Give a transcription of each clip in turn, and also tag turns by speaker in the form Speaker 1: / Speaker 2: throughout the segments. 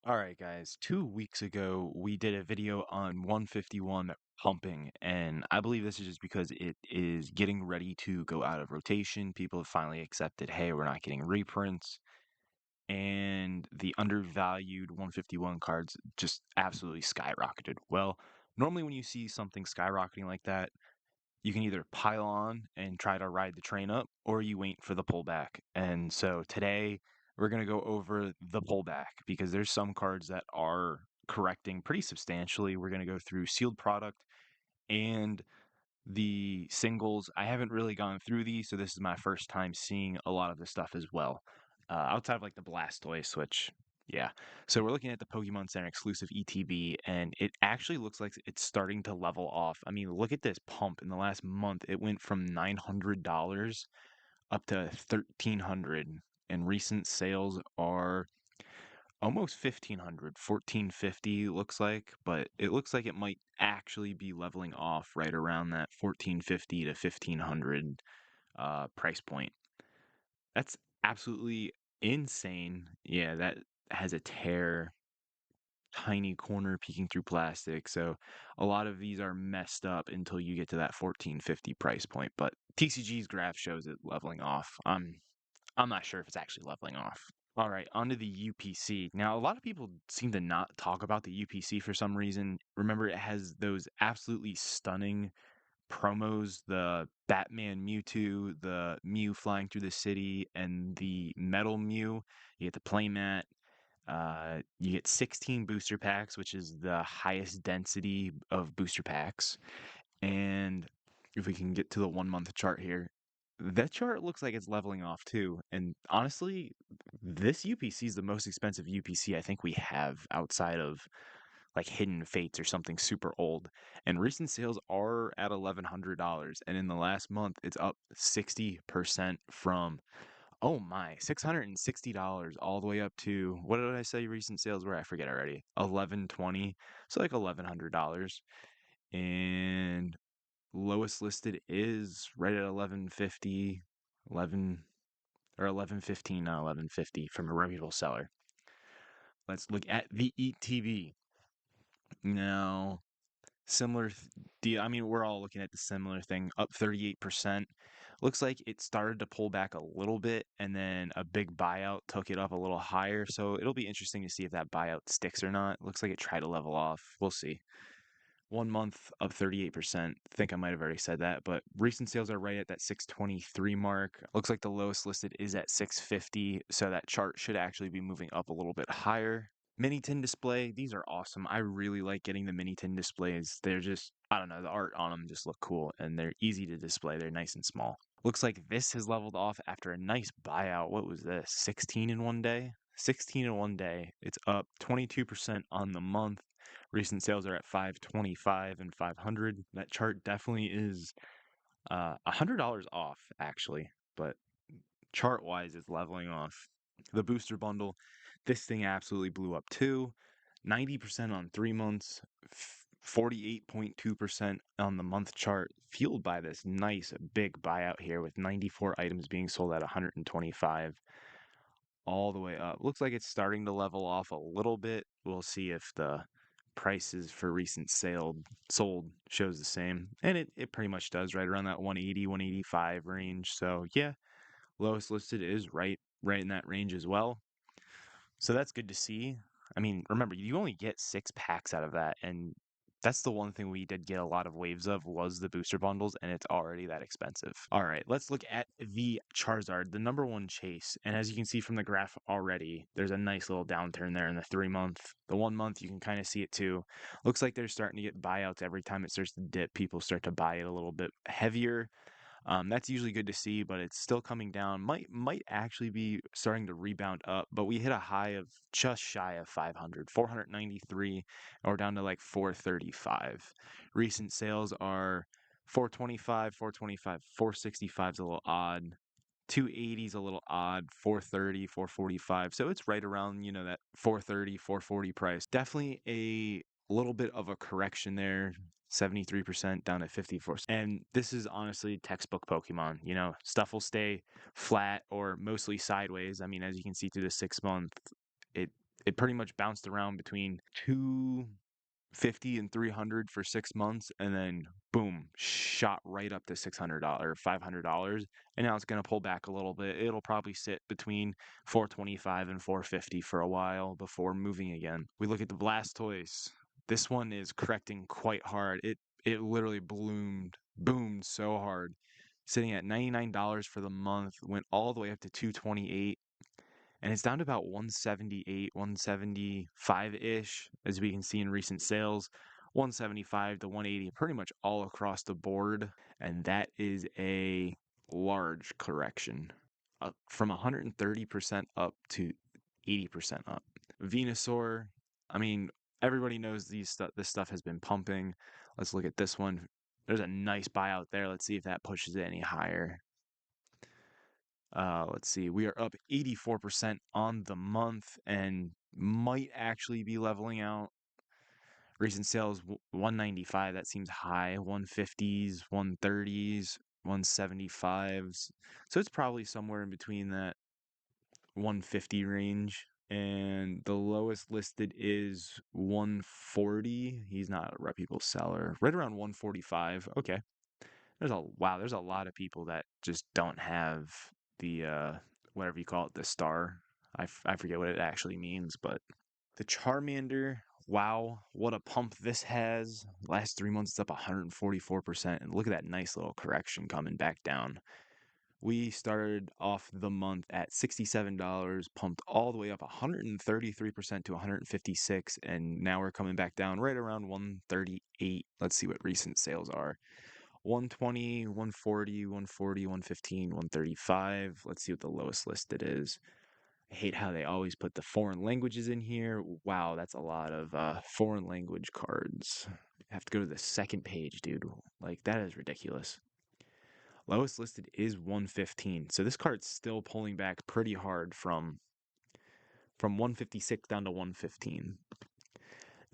Speaker 1: Alright guys, 2 weeks ago we did a video on 151 pumping, and I believe this is just because it is getting ready to go out of rotation. People have finally accepted, hey, we're not getting reprints, and the undervalued 151 cards just absolutely skyrocketed. Well, normally when you see something skyrocketing like that, you can either pile on and try to ride the train up, or you wait for the pullback. And so today we're going to go over the pullback because there's some cards that are correcting pretty substantially. We're going to go through sealed product and the singles. I haven't really gone through these, so this is my first time seeing a lot of this stuff as well. Outside of like the Blastoise, which, yeah. So we're looking at the Pokemon Center exclusive ETB, and it actually looks like it's starting to level off. I mean, look at this pump in the last month. It went from $900 up to $1,300, and recent sales are almost 1,500, 1,450 looks like, but it looks like it might actually be leveling off right around that 1,450 to 1,500 price point. That's absolutely insane. Yeah, that has a tear, tiny corner peeking through plastic. So a lot of these are messed up until you get to that 1,450 price point. But TCG's graph shows it leveling off. I'm not sure if it's actually leveling off. All right, onto the UPC. Now, a lot of people seem to not talk about the UPC for some reason. Remember, it has those absolutely stunning promos, the Batman Mewtwo, the Mew flying through the city, and the Metal Mew. You get the playmat. You get 16 booster packs, which is the highest density of booster packs. And if we can get to the 1 month chart here, that chart looks like it's leveling off too. And honestly, this UPC is the most expensive UPC I think we have outside of like Hidden Fates or something super old. And recent sales are at $1,100. And in the last month, it's up 60% from, oh my, $660 all the way up to, what did I say recent sales were? I forget already. 1120. So like $1,100. And lowest listed is right at 1150, 11 or 1115, not 1150 from a reputable seller. Let's look at the ETB. Now, similar deal. I mean, we're all looking at the similar thing, up 38%. Looks like it started to pull back a little bit and then a big buyout took it up a little higher. So it'll be interesting to see if that buyout sticks or not. Looks like it tried to level off. We'll see. 1 month up 38%. Think I might have already said that, but recent sales are right at that 623 mark. Looks like the lowest listed is at 650, so that chart should actually be moving up a little bit higher. Mini tin display, these are awesome. I really like getting the mini tin displays. They're just, I don't know, the art on them just look cool and they're easy to display. They're nice and small. Looks like this has leveled off after a nice buyout. What was this? 16 in one day? 16 in one day. It's up 22% on the month. Recent sales are at 525 and 500. That chart definitely is $100 off, actually, but chart wise, it's leveling off. The booster bundle, this thing absolutely blew up too. 90% on 3 months, 48.2% on the month chart, fueled by this nice big buyout here with 94 items being sold at 125 all the way up. Looks like it's starting to level off a little bit. We'll see if the prices for recent sold shows the same. And it pretty much does, right around that 180, 185 range. So yeah, lowest listed is right in that range as well. So that's good to see. I mean, remember, you only get 6 packs out of that, and that's the one thing we did get a lot of waves of was the booster bundles, and it's already that expensive. All right, let's look at the Charizard, the #1 chase. And as you can see from the graph already, there's a nice little downturn there in the 3 month. The 1 month, you can kind of see it too. Looks like they're starting to get buyouts every time it starts to dip. People start to buy it a little bit heavier. That's usually good to see, but it's still coming down. Might actually be starting to rebound up, but we hit a high of just shy of 500, 493, or down to like 435. Recent sales are 425, 425, 465 is a little odd. 280 is a little odd, 430, 445. So it's right around, that 430, 440 price. Definitely a little bit of a correction there. 73% down at 54. And this is honestly textbook Pokemon. Stuff will stay flat or mostly sideways. I mean, as you can see through the 6 month, it it pretty much bounced around between 250 and 300 for 6 months, and then boom, shot right up to $600, $500, and now it's going to pull back a little bit. It'll probably sit between 425 and 450 for a while before moving again. We look at the Blastoise. This one is correcting quite hard. It literally boomed so hard, sitting at $99 for the month, went all the way up to 228, and it's down to about 178, 175-ish, as we can see in recent sales. 175 to 180, pretty much all across the board, and that is a large correction, from 130% up to 80% up. Venusaur, I mean, everybody knows this stuff has been pumping. Let's look at this one. There's a nice buyout there. Let's see if that pushes it any higher. Let's see, we are up 84% on the month and might actually be leveling out. Recent sales 195, that seems high. 150s, 130s, 175s. So it's probably somewhere in between that 150 range. And the lowest listed is 140. He's not a reputable seller. Right around 145. Okay. There's a lot of people that just don't have the whatever you call it, the star. I forget what it actually means, but the Charmander, wow, what a pump this has. Last 3 months it's up 144%. And look at that nice little correction coming back down. We started off the month at $67, pumped all the way up 133% to 156, and now we're coming back down right around 138. Let's see what recent sales are. 120, 140, 140, 115, 135. Let's see what the lowest listed is. I hate how they always put the foreign languages in here. Wow, that's a lot of foreign language cards. I have to go to the second page, dude. Like, that is ridiculous. Lowest listed is 115. So this card's still pulling back pretty hard from 156 down to 115.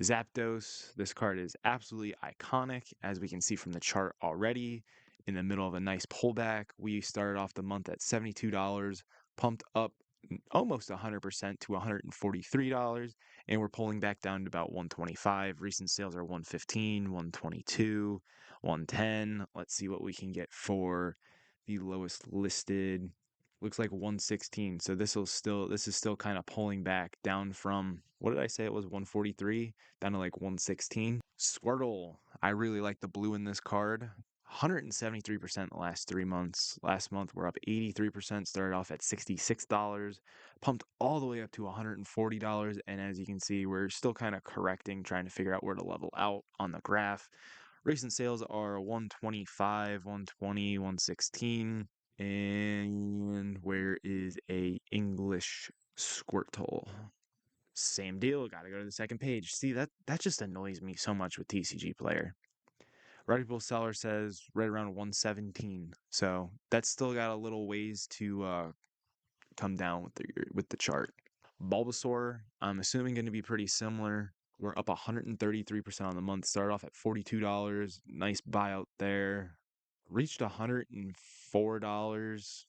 Speaker 1: Zapdos, this card is absolutely iconic, as we can see from the chart already. In the middle of a nice pullback, we started off the month at $72, pumped up almost 100% to $143, and we're pulling back down to about 125. Recent sales are 115, 122, 110. Let's see what we can get for the lowest listed. Looks like 116. So this is still kind of pulling back down from, what did I say it was, 143 down to like 116. Squirtle, I really like the blue in this card. 173% in the last 3 months. Last month we're up 83%, started off at $66, pumped all the way up to $140, and as you can see, we're still kind of correcting, trying to figure out where to level out on the graph. Recent sales are 125, 120, 116. And where is a English Squirtle? Same deal, gotta go to the second page. See, that just annoys me so much with TCG Player. Reputable seller says right around 117. So that's still got a little ways to come down with the chart. Bulbasaur, I'm assuming going to be pretty similar. We're up 133% on the month. Started off at $42. Nice buyout there. Reached $104,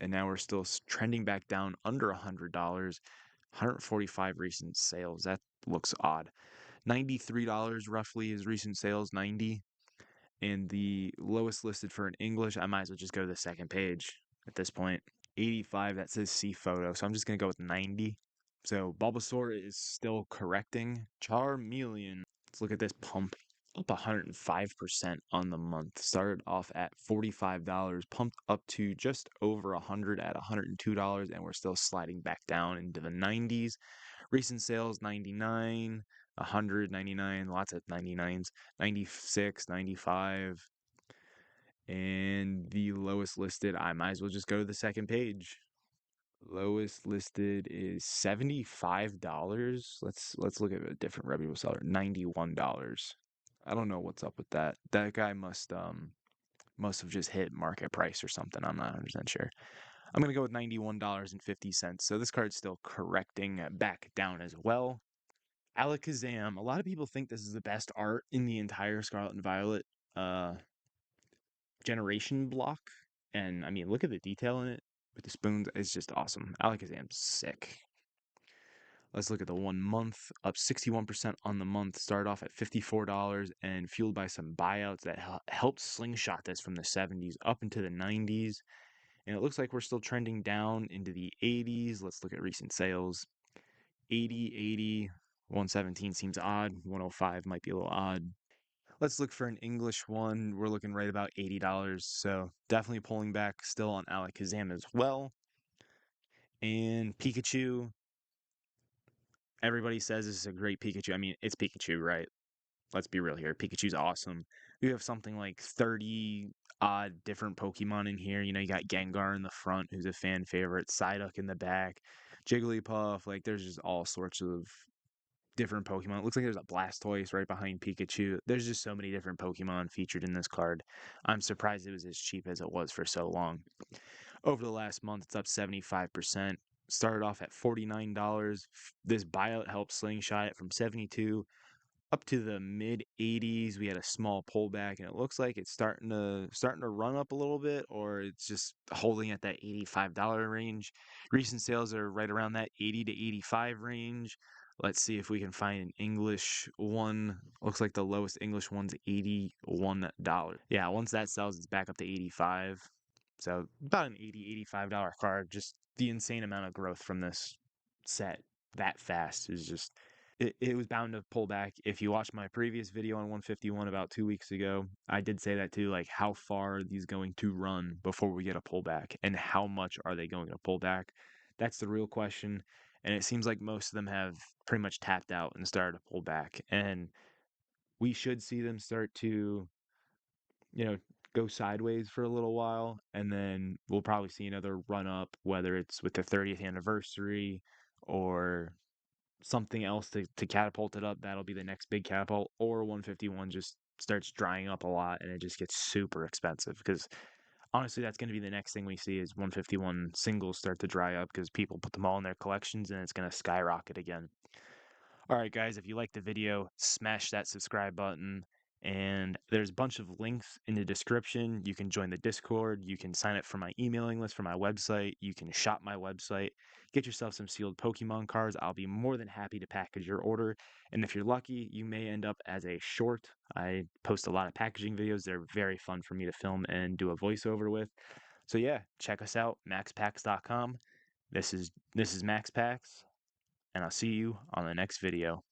Speaker 1: and now we're still trending back down under $100. 145 recent sales. That looks odd. $93 roughly is recent sales, 90. And the lowest listed for an English, I might as well just go to the second page at this point. 85, that says see photo. So I'm just going to go with 90. So Bulbasaur is still correcting. Charmeleon, let's look at this pump. Up 105% on the month. Started off at $45, pumped up to just over 100 at $102, and we're still sliding back down into the 90s. Recent sales 99, 100, 99, lots of 99s, 96, 95. And the lowest listed, I might as well just go to the second page. Lowest listed is $75. Let's look at a different reputable seller. $91. I don't know what's up with that. That guy must have just hit market price or something. I'm not 100% sure. I'm going to go with $91.50. So this card's still correcting back down as well. Alakazam. A lot of people think this is the best art in the entire Scarlet and Violet generation block. And I mean, look at the detail in it with the spoons. It's just awesome. Alakazam's sick. Let's look at the 1 month, up 61% on the month, started off at $54 and fueled by some buyouts that helped slingshot this from the 70s up into the 90s. And it looks like we're still trending down into the 80s. Let's look at recent sales. 80, 80, 117 seems odd. 105 might be a little odd. Let's look for an English one. We're looking right about $80. So definitely pulling back still on Alakazam as well. And Pikachu. Everybody says this is a great Pikachu. I mean, it's Pikachu, right? Let's be real here. Pikachu's awesome. We have something like 30 odd different Pokemon in here. You know, you got Gengar in the front, who's a fan favorite, Psyduck in the back, Jigglypuff. Like, there's just all sorts of different Pokemon. It looks like there's a Blastoise right behind Pikachu. There's just so many different Pokemon featured in this card. I'm surprised it was as cheap as it was for so long. Over the last month, it's up 75%. Started off at $49. This buyout helped slingshot it from 72 up to the mid 80s. We had a small pullback, and it looks like it's starting to run up a little bit, or it's just holding at that $85 range. Recent sales are right around that 80 to 85 range. Let's see if we can find an English one. Looks like the lowest English one's $81. Yeah, once that sells, it's back up to 85. So about an $85 card. Just the insane amount of growth from this set that fast is just it was bound to pull back. If you watched my previous video on 151 about 2 weeks ago, I did say that too, like how far are these going to run before we get a pullback and how much are they going to pull back? That's the real question. And it seems like most of them have pretty much tapped out and started to pull back. And we should see them start to, you know, go sideways for a little while. And then we'll probably see another run up, whether it's with the 30th anniversary or something else to catapult it up. That'll be the next big catapult, or 151 just starts drying up a lot and it just gets super expensive, because honestly that's going to be the next thing we see is 151 singles start to dry up because people put them all in their collections and it's going to skyrocket again. All right, guys, if you liked the video, smash that subscribe button. And there's a bunch of links in the description. You can join the Discord. You can sign up for my emailing list for my website. You can shop my website. Get yourself some sealed Pokemon cards. I'll be more than happy to package your order. And if you're lucky, you may end up as a short. I post a lot of packaging videos. They're very fun for me to film and do a voiceover with. So yeah, check us out, maxpacks.com. This is MaxPacks, and I'll see you on the next video.